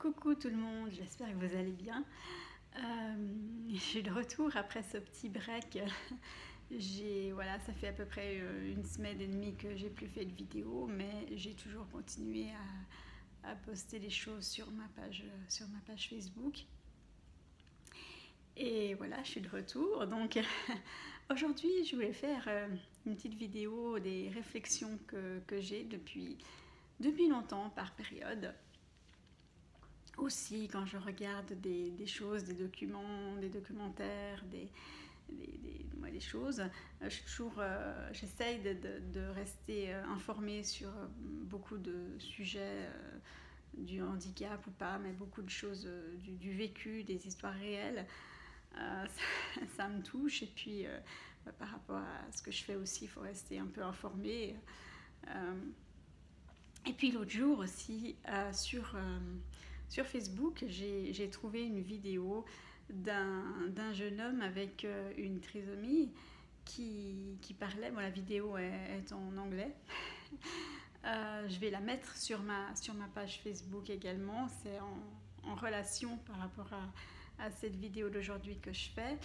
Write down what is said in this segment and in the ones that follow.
Coucou tout le monde, j'espère que vous allez bien. Je suis de retour après ce petit break. Voilà, ça fait à peu près une semaine et demie que j'ai plus fait de vidéo, mais j'ai toujours continué à poster des choses sur ma page Facebook. Et voilà, je suis de retour. Donc aujourd'hui, je voulais faire une petite vidéo des réflexions que j'ai depuis longtemps par période. Aussi, quand je regarde des choses, des documents, des documentaires, des choses, j'essaye de rester informée sur beaucoup de sujets du handicap ou pas, mais beaucoup de choses du vécu, des histoires réelles. Ça me touche, et puis par rapport à ce que je fais aussi, il faut rester un peu informé. Et puis l'autre jour aussi, sur Facebook, j'ai trouvé une vidéo d'un jeune homme avec une trisomie qui parlait. Bon, la vidéo est en anglais. Je vais la mettre sur ma page Facebook également. C'est en relation par rapport à cette vidéo d'aujourd'hui que je fais.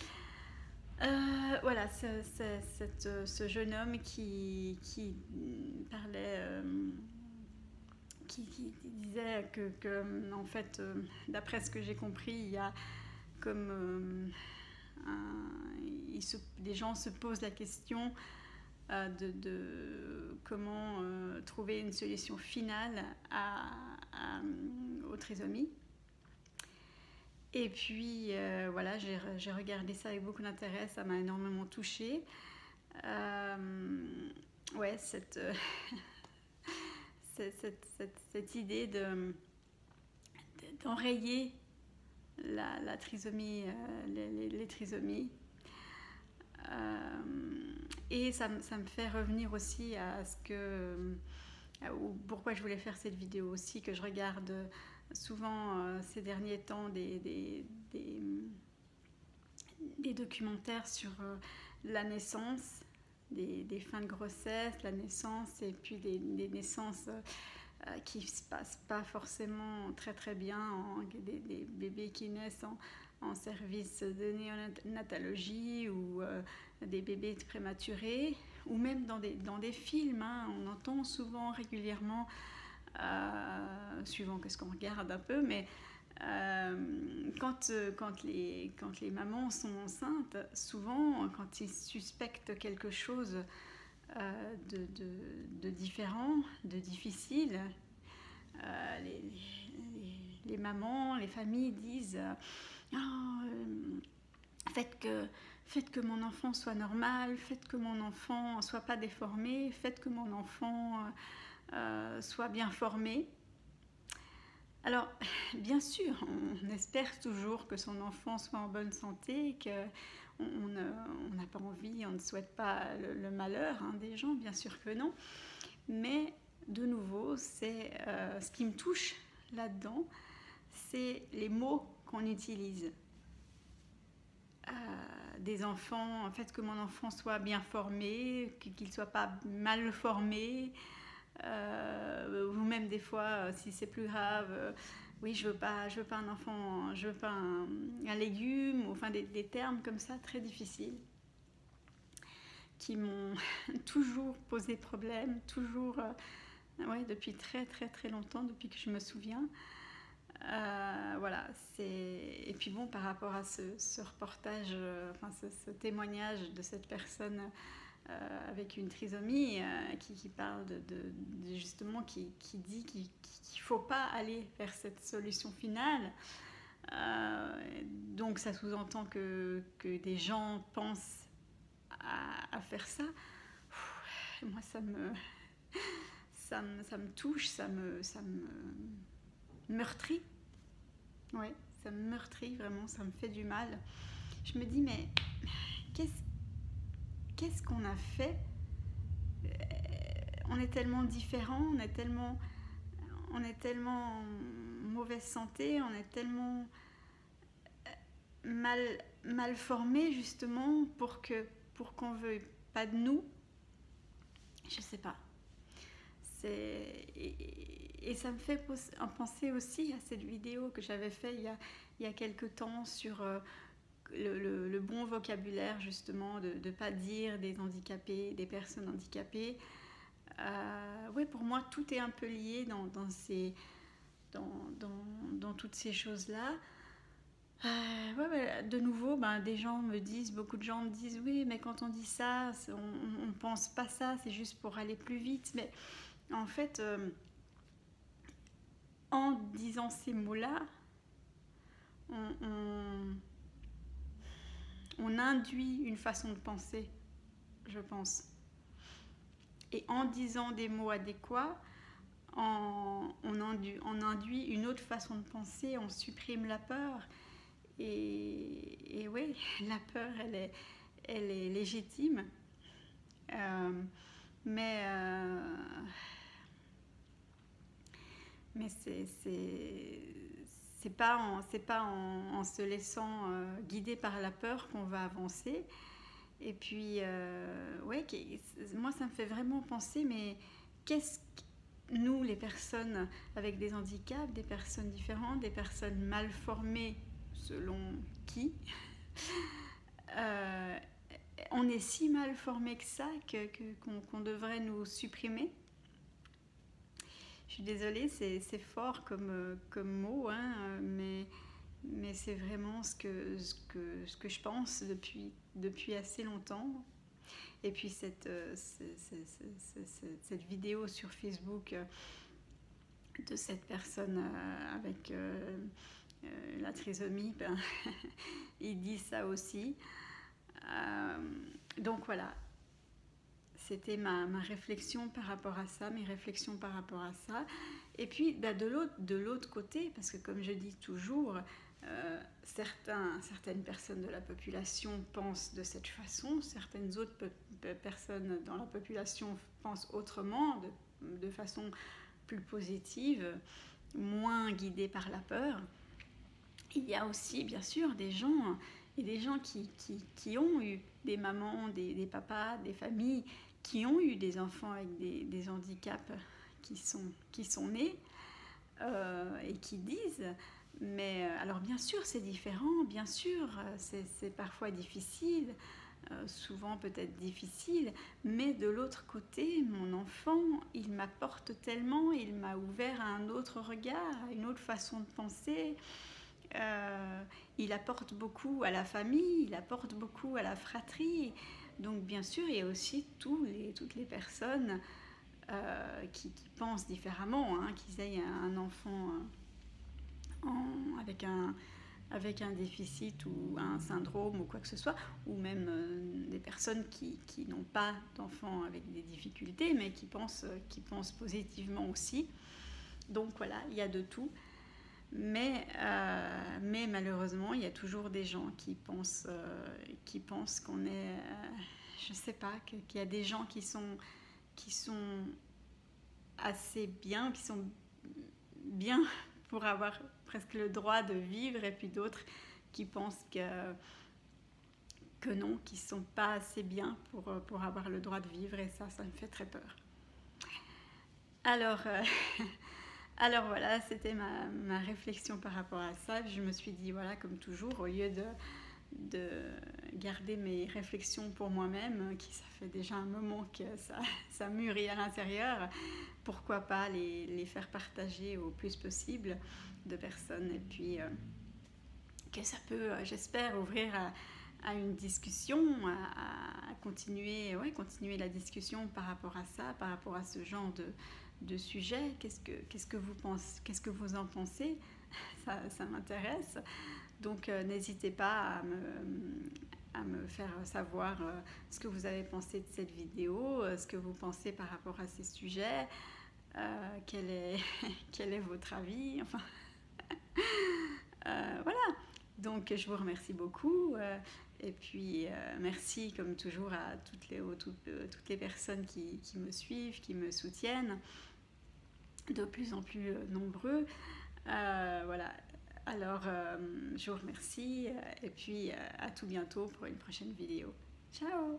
Voilà, ce jeune homme qui parlait... Qui disait que en fait, d'après ce que j'ai compris, il y a comme des gens se posent la question de comment trouver une solution finale aux trisomies. Et puis voilà, j'ai regardé ça avec beaucoup d'intérêt, ça m'a énormément touchée. Ouais, cette idée d'enrayer la trisomie, les trisomies. Et ça me fait revenir aussi à ce que... pourquoi je voulais faire cette vidéo aussi, que je regarde souvent ces derniers temps des documentaires sur la naissance, des fins de grossesse, la naissance, et puis des naissances qui ne se passent pas forcément très bien, des bébés qui naissent en service de néonatologie, ou des bébés prématurés, ou même dans des films, hein. On entend souvent, régulièrement, suivant ce qu'on regarde un peu, mais quand les mamans sont enceintes, souvent, quand ils suspectent quelque chose de différent, de difficile, les mamans, les familles disent faites que mon enfant soit normal, faites que mon enfant soit pas déformé, faites que mon enfant soit bien formé. Alors, bien sûr, on espère toujours que son enfant soit en bonne santé, qu'on n'a pas envie, on ne souhaite pas le malheur des gens, bien sûr que non. Mais de nouveau, c'est ce qui me touche là-dedans, c'est les mots qu'on utilise. Des enfants, en fait, que mon enfant soit bien formé, qu'il ne soit pas mal formé. Ou même des fois, si c'est plus grave, oui, je veux pas un enfant, je veux pas un légume, ou enfin des termes comme ça très difficiles qui m'ont toujours posé problème, toujours, ouais, depuis très longtemps, depuis que je me souviens. Voilà, et puis bon, par rapport à ce reportage, enfin ce témoignage de cette personne avec une trisomie qui parle justement, qui dit qu'il ne faut pas aller vers cette solution finale. Donc ça sous-entend que des gens pensent à faire ça. Moi, ça me touche, ça me meurtrit. Ouais, ça me meurtrit vraiment, ça me fait du mal. Je me dis, mais qu'est-ce qu'on a fait? On est tellement différents, on est tellement en mauvaise santé, on est tellement mal formés, justement, pour qu'on veuille pas de nous. Je sais pas. Et ça me fait penser aussi à cette vidéo que j'avais faite il y a quelque temps sur le bon vocabulaire, justement, de ne pas dire des handicapés, des personnes handicapées. Oui, pour moi, tout est un peu lié dans toutes ces choses-là. De nouveau, des gens me disent, beaucoup de gens me disent, oui, mais quand on dit ça, on ne pense pas ça, c'est juste pour aller plus vite. Mais en fait, en disant ces mots-là, on induit une façon de penser, je pense. Et en disant des mots adéquats, on induit une autre façon de penser, on supprime la peur. Et oui, la peur, elle est légitime. Mais c'est pas en se laissant guider par la peur qu'on va avancer. Et puis, moi, ça me fait vraiment penser, mais qu'est-ce que nous, les personnes avec des handicaps, des personnes différentes, des personnes mal formées, selon qui, on est si mal formés que ça qu'on devrait nous supprimer. Je suis désolée, c'est fort comme mot, hein, mais c'est vraiment ce que je pense depuis assez longtemps. Et puis cette vidéo sur Facebook de cette personne avec la trisomie, il dit ça aussi. Donc voilà, c'était ma réflexion par rapport à ça, mes réflexions par rapport à ça. Et puis de l'autre côté, parce que comme je dis toujours, certaines personnes de la population pensent de cette façon, certaines autres personnes dans la population pensent autrement, de façon plus positive, moins guidée par la peur. Il y a aussi bien sûr des gens qui ont eu des mamans, des papas, des familles qui ont eu des enfants avec des handicaps qui sont nés et qui disent, mais alors bien sûr c'est différent, bien sûr c'est parfois difficile, souvent peut-être difficile, mais de l'autre côté, mon enfant, il m'apporte tellement, il m'a ouvert à un autre regard, à une autre façon de penser. Il apporte beaucoup à la famille, il apporte beaucoup à la fratrie. Donc bien sûr, il y a aussi toutes les personnes qui pensent différemment, hein, qu'ils aient un enfant avec un déficit ou un syndrome ou quoi que ce soit, ou même des personnes qui n'ont pas d'enfants avec des difficultés, mais qui pensent positivement aussi. Donc voilà, il y a de tout. Mais malheureusement, il y a toujours des gens qui pensent qu'on est, je sais pas, qu'il y a des gens qui sont assez bien, qui sont bien pour avoir presque le droit de vivre, et puis d'autres qui pensent que non, qui sont pas assez bien pour avoir le droit de vivre, et ça me fait très peur. Alors voilà, c'était ma réflexion par rapport à ça. Je me suis dit, voilà, comme toujours, au lieu de garder mes réflexions pour moi-même, qui ça fait déjà un moment que ça mûrit à l'intérieur, pourquoi pas les faire partager au plus possible de personnes, et puis que ça peut, j'espère, ouvrir à une discussion, à continuer la discussion par rapport à ça, par rapport à ce genre de sujet. Qu'est-ce que vous pensez, qu'est-ce que vous en pensez? Ça m'intéresse. Donc n'hésitez pas à me faire savoir ce que vous avez pensé de cette vidéo, ce que vous pensez par rapport à ces sujets, quel est votre avis, enfin voilà. Donc je vous remercie beaucoup, et puis merci comme toujours à toutes les personnes qui me suivent, qui me soutiennent, de plus en plus nombreux. Voilà. Alors je vous remercie, et puis à tout bientôt pour une prochaine vidéo. Ciao!